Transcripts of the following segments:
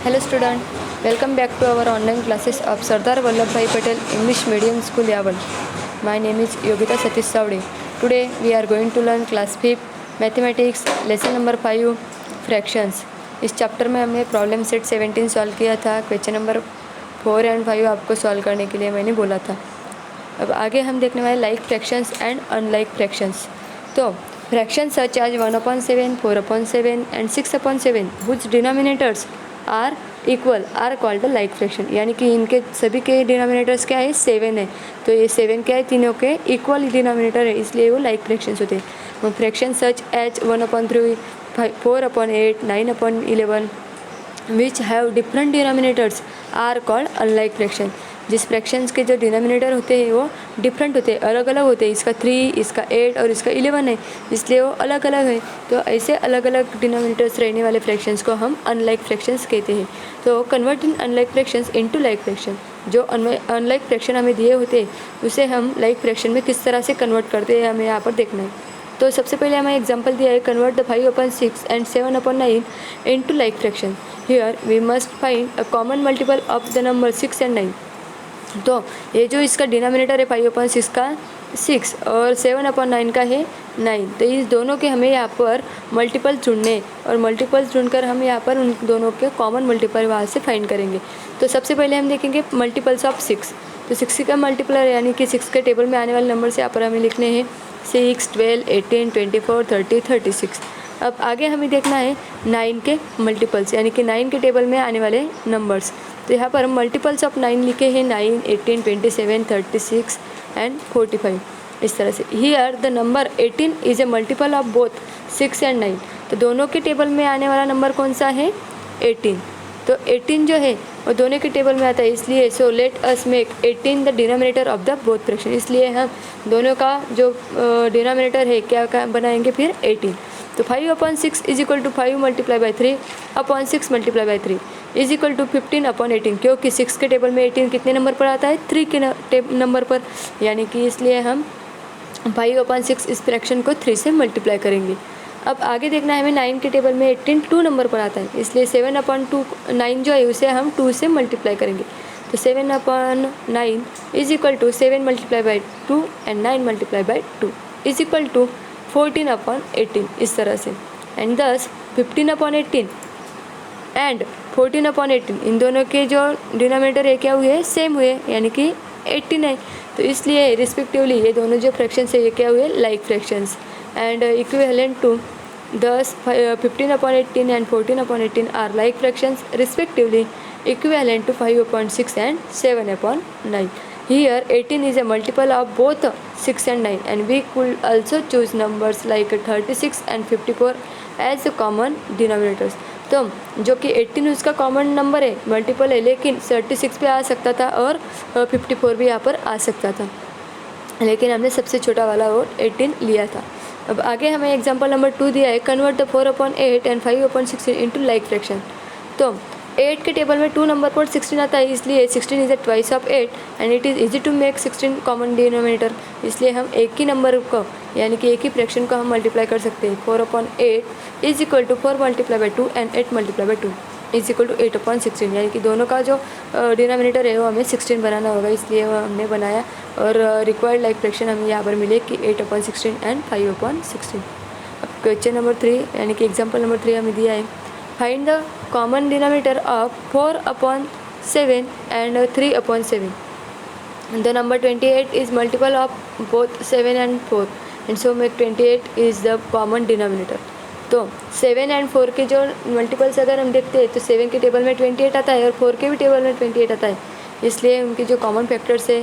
Hello student, welcome back to our online classes of Sardar Vallabhbhai Patel English Medium School Yaval. My name is Yogita Satish Savde. Today we are going to learn class 5 Mathematics lesson number 5 Fractions. इस chapter में हमने problem set 17 solve किया था। Question number 4 and 5 आपको solve करने के लिए मैंने बोला था। अब आगे हम देखने वाले like fractions and unlike fractions. तो fractions such as 1/7, 4/7 and 6/7 which denominators are equal are called the like fraction. यानी कि इनके सभी के डिनोमिनेटर्स क्या है, 7 है। तो ये 7 क्या है, तीनों के इक्वल डिनोमिनेटर है, इसलिए वो लाइक फ्रैक्शंस होते हैं। Fraction such as 1/3, 4/8, 9/11 which have different denominators are called unlike fraction. जिस फ्रैक्शंस के जो डिनोमिनेटर होते हैं वो डिफरेंट होते हैं, अलग अलग होते हैं। इसका 3, इसका 8 और इसका 11 है, इसलिए वो अलग अलग है। तो ऐसे अलग अलग डिनोमिनेटर्स रहने वाले फ्रैक्शंस को हम अनलाइक फ्रैक्शंस कहते हैं। तो converting unlike fractions into like fraction, जो अनलाइक फ्रैक्शन हमें दिए होते हैं उसे हम लाइक फ्रैक्शन में किस तरह से कन्वर्ट करते हैं हमें यहाँ पर देखना है। तो सबसे पहले हमें एग्जांपल दिया है, convert the 5/6 and 7/9 into like fraction. Here we must find a common multiple of the number 6 and 9। तो ये जो इसका डिनोमिनेटर है 5/6 का 6 और 7/9 का है 9, तो इस दोनों के हमें यहाँ पर मल्टीपल ढूंढने और मल्टीपल्स ढूंढकर हम यहाँ पर उन दोनों के कॉमन मल्टीपल वहाँ से फाइंड करेंगे। तो सबसे पहले हम देखेंगे मल्टीपल्स ऑफ 6। तो 6 का मल्टीपलर यानी कि 6 के टेबल में आने वाले नंबर से यहाँ पर हमें लिखने हैं 6, 12, 18, 24, 30, 36। अब आगे हमें देखना है 9 के मल्टीपल्स यानी कि 9 के टेबल में आने वाले नंबर्स। तो यहाँ पर हम मल्टीपल्स ऑफ 9 लिखे हैं 9, 18, 27, 36 एंड 45 इस तरह से। Here the number 18 is a multiple of both 6 and 9। तो दोनों के टेबल में आने वाला नंबर कौन सा है, 18। तो 18 जो है वो दोनों के टेबल में आता है, इसलिए so let us make 18 the denominator of the both fraction. इसलिए हम दोनों का जो डिनोमिनेटर है क्या बनाएंगे फिर 18। तो 5/6 is equal to 5 multiply by 3/6 multiply by 3 is equal to 15/18, क्योंकि 6 के टेबल में 18 कितने नंबर पर आता है, 3 के नंबर पर, यानी कि इसलिए हम 5/6 इस फ्रैक्शन को 3 से मल्टीप्लाई करेंगे। अब आगे देखना है हमें 9 के टेबल में 18 2 नंबर पर आता है, इसलिए 7/9 जो है उसे हम 2 से मल्टीप्लाई करेंगे। तो 7/9 is equal to 7 multiply by 2 and 9 multiply by 2 is equal to 14/18 इस तरह से। एंड दस 15/18 एंड 14/18 इन दोनों के जो डिनोमिनेटर है क्या हुए, सेम हुए, यानी कि 18 है। तो इसलिए रिस्पेक्टिवली ये दोनों जो फ्रैक्शंस है ये क्या हुए, like fractions. And equivalent to 15/18 and 14/18 are like fractions respectively equivalent to 5/6 and 7/9. Here 18 is a multiple of both 6 and 9, and we could also choose numbers like 36 and 54 as common denominators. तो जो कि 18 उसका common number है, multiple है, लेकिन 36 पे आ सकता था और 54 भी यहाँ पर आ सकता था, लेकिन हमने सबसे छोटा वाला वो 18 लिया था। अब आगे हमें एग्जांपल नंबर 2 दिया है, convert the 4/8 and 5/16 into like fraction. तो 8 के टेबल में 2 नंबर पर 16 आता है, इसलिए 16 is a twice of 8 and it is easy to make 16 common denominator. इसलिए हम एक ही नंबर को यानी कि एक ही फ्रैक्शन को हम मल्टीप्लाई कर सकते हैं। 4/8 is equal to 4 multiply by 2 and 8 multiply by 2 is equal to 8/16, यानी कि दोनों का जो डिनोमिनेटर है वो हमें 16 बनाना होगा, इसलिए वो हमने बनाया। और रिक्वायर्ड लाइक फ्रैक्शन हमें यहाँ पर मिले कि 8/16 एंड 5/16। अब क्वेश्चन नंबर 3 यानी कि एग्जाम्पल नंबर 3 हमें दिया है, find the common denominator of 4/7 and 3/7. The number 28 is multiple of both 7 and 4, and so make 28 is the common denominator. तो 7 and 4 के जो मल्टीपल्स अगर हम देखते हैं तो 7 के टेबल में 28 आता है और 4 के भी टेबल में 28 आता है, इसलिए उनकी जो कॉमन फैक्टर्स है,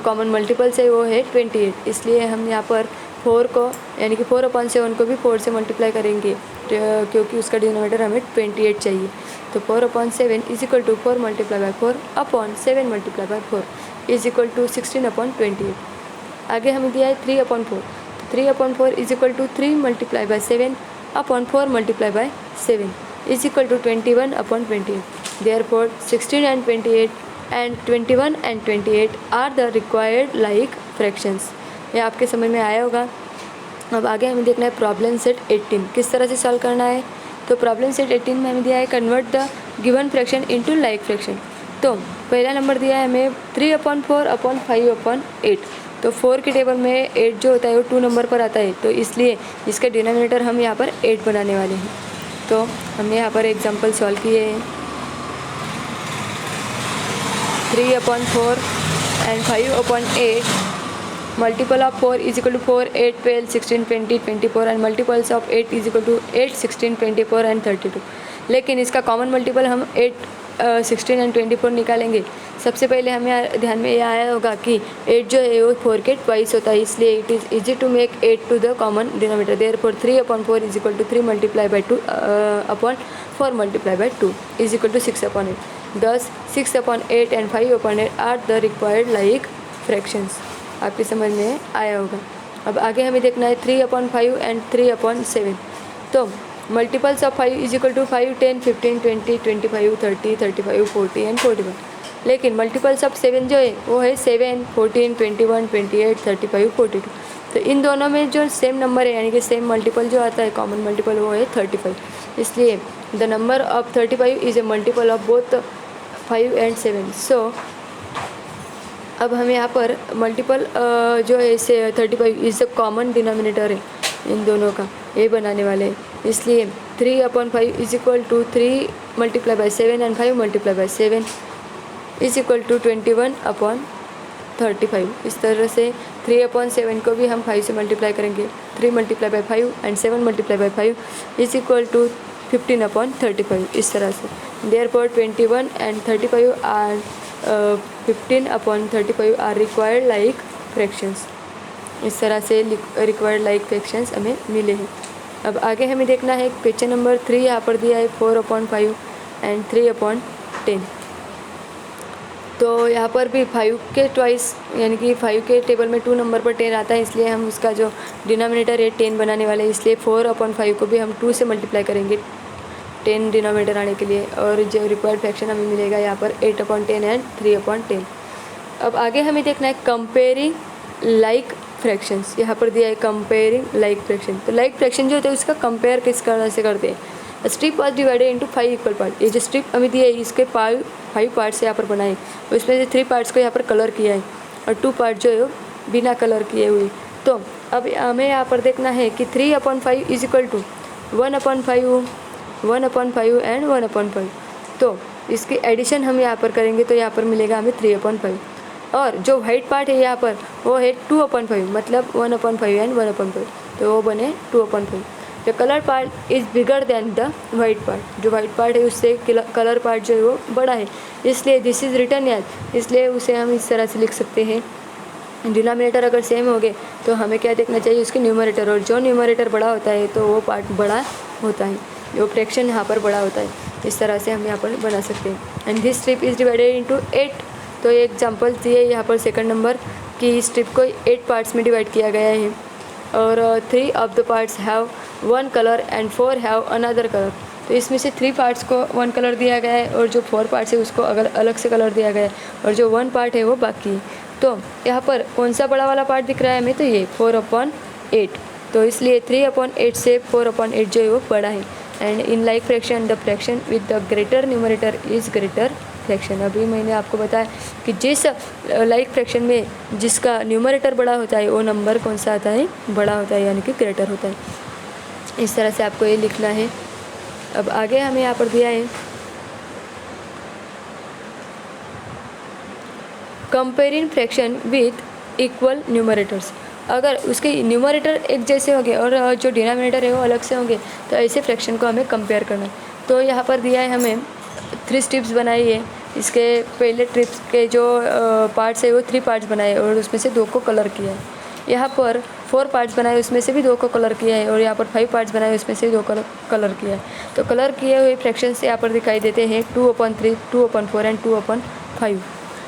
कॉमन मल्टीपल्स है वो है 28। इसलिए हम यहाँ पर 4 को यानी कि 4/7 को भी 4 से मल्टीप्लाई करेंगे, क्योंकि उसका डिनोमिनेटर हमें 28 चाहिए। तो 4/7 is equal to 4 multiply by 4/7 multiply by 4 is equal to 16/28। आगे हमें दिया है 3/4। 3/4 is equal to 3 multiply by 7/4 multiply by 7 is equal to 21/28। Therefore 16 and 28 and 21 and 28 are the required like fractions. ये आपके समझ में आया होगा। अब आगे हमें देखना है प्रॉब्लम सेट 18 किस तरह से सॉल्व करना है। तो प्रॉब्लम सेट 18 में हमें दिया है convert the given fraction into like fraction. तो पहला नंबर दिया है हमें 3/4/5/8। तो 4 के टेबल में 8 जो होता है वो 2 नंबर पर आता है, तो इसलिए इसका डिनोमिनेटर हम यहाँ पर 8 बनाने वाले हैं। तो हमने यहाँ पर एग्जांपल सॉल्व किए हैं। 3/4 and 5/8 multiple of 4 is equal to 4, 8, 12, 16, 20, 24 and multiples of 8 is equal to 8, 16, 24 and 32। लेकिन इसका कॉमन मल्टीपल हम 8, 16 एंड 24 निकालेंगे। सबसे पहले हमें ध्यान में यह आया होगा कि 8 जो है वो 4 के ट्वाइस होता है, इसलिए it is easy to make 8 to the common denominator. Therefore 3/4 is equal to 3 multiply by 2 upon 4 multiply by 2 is equal to 6/8। Thus 6/8 and 5/8 are the required like fractions. आपकी समझ में आया होगा। अब आगे हमें देखना है 3/5 एंड 3/7। तो multiples of 5 is equal to 5, 10, 15, 20, 25, 30, 35, 40 and 41। लेकिन मल्टीपल्स ऑफ 7 जो है वो है 7, 14, 21, 28, 35, 42। तो इन दोनों में जो सेम नंबर है यानी कि सेम मल्टीपल जो आता है कॉमन मल्टीपल वो है 35। इसलिए the number of 35 is a multiple of both 5 and 7। सो अब हम यहाँ पर मल्टीपल जो है इसे 35 इज़ द कॉमन डिनोमिनेटर है इन दोनों का, ये बनाने वाले हैं। इसलिए 3/5 is equal to 3 multiply by 7 and 5 multiply by 7 is equal to 21/35। इस तरह से 3/7 को भी हम 5 से मल्टीप्लाई करेंगे। 3 multiply by 5 and 7 multiply by 5 is equal to 15/35। इस तरह से therefore 21 and 35 are 15/35 are required like fractions. इस तरह से रिक्वायर्ड लाइक फ्रैक्शंस हमें मिले हैं। अब आगे हमें देखना है क्वेश्चन नंबर 3 यहाँ पर दिया है 4/5 एंड 3/10। तो यहाँ पर भी 5 के ट्वाइस यानी कि 5 के टेबल में 2 नंबर पर 10 आता है, इसलिए हम उसका जो डिनोमिनेटर है 10 बनाने वाले हैं। इसलिए 4/5 को भी हम 2 से मल्टीप्लाई करेंगे 10 डिनोमिनेटर आने के लिए, और जो रिक्वायर्ड फ्रैक्शन हमें मिलेगा यहाँ पर 8/10 एंड 3/10। अब आगे हमें देखना है कंपेयरिंग लाइक फ्रैक्शंस। यहाँ पर दिया है कंपेयरिंग लाइक फ्रैक्शन। तो लाइक फ्रैक्शन जो होता है उसका कंपेयर किस तरह से करते हैं। Strip was divided into 5 equal part. ये जो स्ट्रिप हमें दिया है इसके 5 पार्ट्स यहाँ पर बनाए, उसमें से 3 पार्ट्स को यहाँ पर कलर किया है और 2 पार्ट जो है बिना कलर किए हुए। तो अब हमें यहाँ पर देखना है कि 3/5 इज इक्वल टू 1/5, 1/5 एंड 1/5। तो इसकी एडिशन हम यहाँ पर करेंगे तो यहाँ पर मिलेगा हमें 3/5। और जो वाइट पार्ट है यहाँ पर वो है 2/5, मतलब 1/5 एंड 1/5, तो वो बने 2/5। The colour part is bigger than the white part. जो वाइट पार्ट है उससे कलर पार्ट जो है वो बड़ा है, इसलिए दिस इज़ रिटर्न एज, इसलिए उसे हम इस तरह से लिख सकते हैं। डिनोमिनेटर अगर सेम हो गए तो हमें क्या देखना चाहिए उसके न्यूमरेटर, और जो न्यूमरेटर बड़ा होता है तो वो पार्ट बड़ा होता है, जो फ्रैक्शन यहाँ पर बड़ा होता है। इस तरह से हम यहाँ पर बना सकते हैं। And this strip is divided into 8। तो ये एग्जाम्पल दिए यहाँ पर सेकंड नंबर की स्ट्रिप को 8 पार्ट्स में डिवाइड किया गया है, और 3 of the parts have 1 colour and 4 have another colour. तो इसमें से 3 पार्ट्स को 1 कलर दिया गया है और जो 4 पार्ट्स है उसको अगर अलग से कलर दिया गया है, और जो 1 पार्ट है वो बाकी है। तो यहाँ पर कौन सा बड़ा वाला पार्ट दिख रहा है हमें, तो ये 4/8। तो इसलिए 3/8 से 4/8 जो है वो बड़ा है। And in like fraction the fraction with the greater numerator is greater fraction. अभी मैंने आपको बताया कि जिस लाइक फ्रैक्शन में जिसका न्यूमरेटर बड़ा होता है वो नंबर कौन सा आता है, बड़ा होता है, यानी कि ग्रेटर होता है। इस तरह से आपको ये लिखना है। अब आगे हमें यहाँ पर दिया है comparing fraction with equal numerators. अगर उसके न्यूमरेटर एक जैसे होंगे और जो डिनोमिनेटर है वो अलग से होंगे तो ऐसे फ्रैक्शन को हमें कंपेयर करना है। तो यहाँ पर दिया है हमें 3 स्ट्रिप्स बनाई है। इसके पहले ट्रिप्स के जो पार्ट्स है वो 3 पार्ट्स बनाए और उसमें से 2 को कलर किया है। यहाँ पर 4 पार्ट्स बनाए उसमें से भी 2 को कलर किया है, और यहाँ पर 5 पार्ट्स बनाए उसमें से 2 कलर किया है। तो कलर किए हुए फ्रैक्शंस यहाँ पर दिखाई देते हैं 2/3, 2/4 एंड 2/5।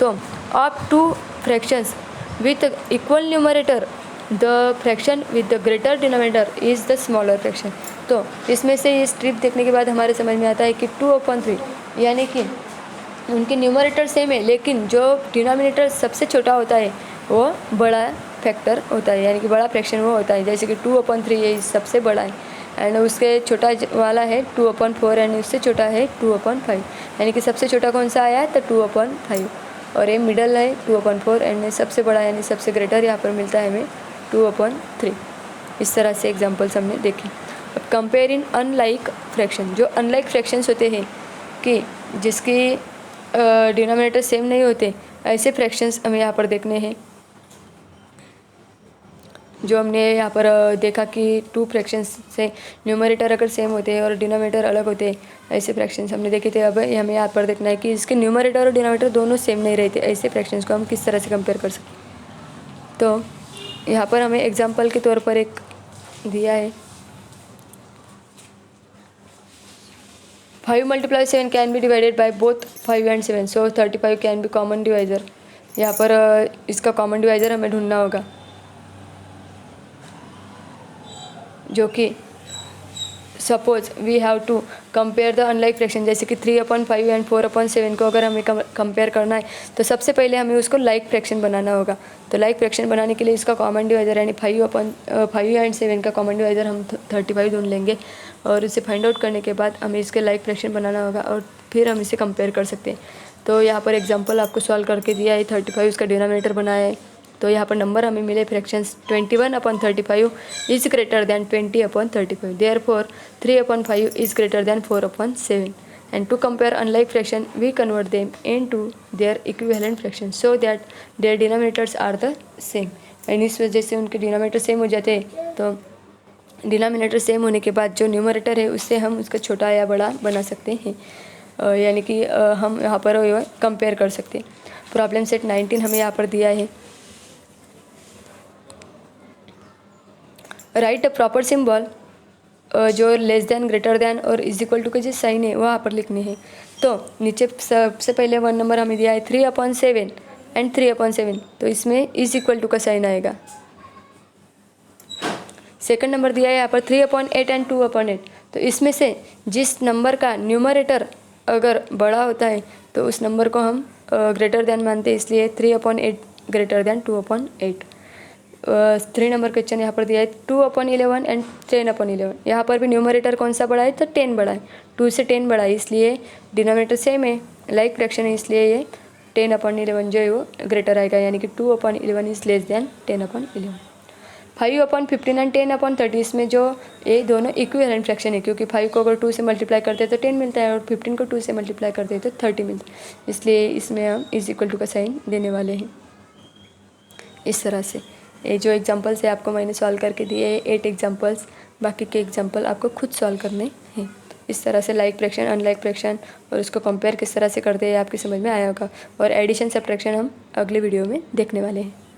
तो of 2 fractions with equal numerator the fraction with the greater denominator is the smaller fraction. तो इसमें से ये स्ट्रिप देखने के बाद हमारे समझ में आता है कि 2/3 यानी कि उनके न्यूमरेटर सेम है, लेकिन जो डिनोमिनेटर सबसे छोटा होता है वो बड़ा फैक्टर होता है, यानी कि बड़ा फ्रैक्शन वो होता है। जैसे कि 2/3 ये सबसे बड़ा है, एंड उसके छोटा वाला है 2/4 एंड उससे छोटा है 2/5, यानी कि सबसे छोटा कौन सा आया है तो 2/5, और ये मिडल है 2/4 एंड सबसे बड़ा यानी सबसे ग्रेटर यहाँ पर मिलता है हमें 2/3। इस तरह से एग्जांपल्स हमने देखे। अब कंपेयर इन अनलाइक फ्रैक्शन, जो अनलाइक फ्रैक्शंस होते हैं कि जिसकी डिनोमिनेटर सेम नहीं होते, ऐसे फ्रैक्शंस हमें यहाँ पर देखने हैं। जो हमने यहाँ पर देखा कि 2 फ्रैक्शंस से न्यूमरेटर अगर सेम होते हैं और डिनोमिनेटर अलग होते हैं, ऐसे फ्रैक्शंस हमने देखे थे। अब हमें यहाँ पर देखना है कि इसके न्यूमरेटर और डिनोमिनेटर दोनों सेम नहीं रहते, ऐसे फ्रैक्शंस को हम किस तरह से कंपेयर कर सकते। तो यहाँ पर हमें एग्जाम्पल के तौर पर एक दिया है 5 × 7 can be divided by both 5 and 7, so 35 can be common divisor. यहाँ पर इसका कॉमन डिवाइज़र हमें ढूंढना होगा, जो कि suppose we have to compare the unlike fraction, जैसे कि 3/5 एंड 4/7 को अगर हमें कंपेयर करना है तो सबसे पहले हमें उसको लाइक फ्रैक्शन बनाना होगा। तो लाइक फ्रैक्शन बनाने के लिए इसका कॉमन डिवाइज़र यानी 5 एंड 7 का कॉमन डिवाइज़र हम 35 ढूंढ लेंगे, और इसे फाइंड आउट करने के बाद हमें इसके लाइक फ्रैक्शन बनाना होगा और फिर हम इसे कंपेयर कर सकते हैं। तो यहाँ पर एग्जाम्पल आपको सॉल्व करके दिया है, 35 उसका डिनोमिनेटर बनाया है। तो यहाँ पर नंबर हमें मिले fractions 21/35 is greater than 20/35, therefore 3/5 is greater than 4/7, and to compare unlike fraction we convert them into their equivalent fraction so that their denominators are the same. एंड इस वजह से उनके डिनोमिनेटर सेम हो जाते हैं, तो डिनोमिनेटर सेम होने के बाद जो न्यूमरेटर है उससे हम उसका छोटा या बड़ा बना सकते हैं, यानी कि हम यहाँ पर कंपेयर कर सकते हैं। प्रॉब्लम सेट 19 हमें यहाँ पर दिया है, राइट अ प्रॉपर सिंबल, जो लेस दैन, ग्रेटर दैन और इज इक्वल टू के जो साइन है वो यहाँ पर लिखने हैं। तो नीचे सबसे पहले 1 नंबर हमें दिया है 3/7 एंड 3/7, तो इसमें इज इक्वल टू का साइन आएगा। सेकंड नंबर दिया है यहाँ पर 3/8 एंड 2/8, तो इसमें से जिस नंबर का न्यूमरेटर अगर बड़ा होता है तो उस नंबर को हम ग्रेटर दैन मानते हैं, इसलिए 3/8 ग्रेटर दैन 2/8। 3 नंबर क्वेश्चन यहाँ पर दिया है 2/11 एंड 10/11, यहाँ पर भी न्यूमरेटर कौन सा बड़ा है तो 10 बड़ा है, 2 से 10 बड़ा है, इसलिए डिनोमिनेटर सेम है, लाइक फ्रैक्शन है, इसलिए ये 10/11 जो है वो ग्रेटर आएगा, यानी कि 2/11 इज लेस दैन 10/11। 5/15 एंड 10/30, इसमें जो ये दोनों इक्विवेलेंट फ्रैक्शन है, क्योंकि 5 को अगर 2 से मल्टीप्लाई करते हैं तो 10 मिलता है और 15 को 2 से मल्टीप्लाई करते हैं तो 30 मिलता है, इसलिए इसमें हम इज इक्वल टू का साइन देने वाले हैं। इस तरह से ये जो एग्जांपल्स है आपको मैंने सॉल्व करके दिए हैं 8 एग्जांपल्स, बाकी के एग्जांपल आपको खुद सॉल्व करने हैं। इस तरह से लाइक फ्रैक्शन, अनलाइक फ्रैक्शन और उसको कंपेयर किस तरह से करते हैं आपकी समझ में आया होगा, और एडिशन सब्ट्रैक्शन हम अगले वीडियो में देखने वाले हैं।